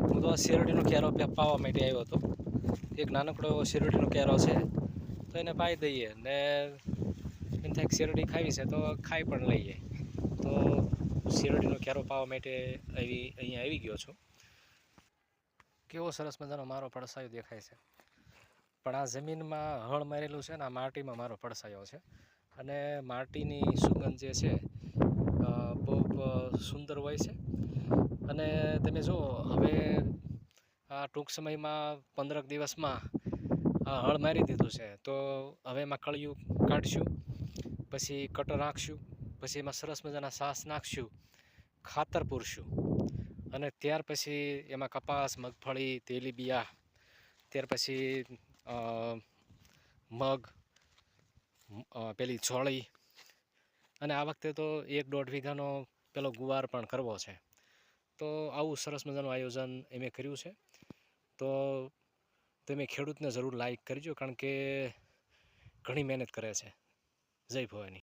હું તો આ શેરડીનો ક્યારો પાવા માટે આવ્યો હતો. એક નાનકડો શેરડીનો ક્યારો છે, તો એને પાઈ દઈએ ને એમ થાય શેરડી ખાવી છે તો ખાઈ પણ લઈએ. તો શેરડીનો ક્યારો પાવા માટે અહીંયા આવી ગયો છું. કેવો સરસ મજાનો મારો પડસાયો દેખાય છે. પણ આ જમીનમાં હળ મારેલું છે ને, આ માટીમાં મારો પડસાયો છે. અને માટીની સુગંધ જે છે બહુ સુંદર હોય છે. અને તમે જુઓ, હવે આ ટૂંક સમયમાં 15 દિવસમાં હળ મારી દીધું છે, તો હવે એમાં કળિયું કાઢશું, પછી કટર નાખશું, પછી એમાં સરસ મજાના સાસ નાખશું, ખાતર પૂરશું, અને ત્યાર પછી એમાં કપાસ, મગફળી, તેલીબિયા, ત્યાર પછી મગ, પેલી ચોળી, અને આ વખતે તો 1-1.5 વીઘાનો પેલો ગુવાર પણ કરવો છે. તો આવું સરસ મજાનું આયોજન એમે કર્યું છે. તો તમે ખેડૂતને જરૂર લાઈક કરજો, કારણ કે ઘણી મહેનત કરે છે. જય ભવાની.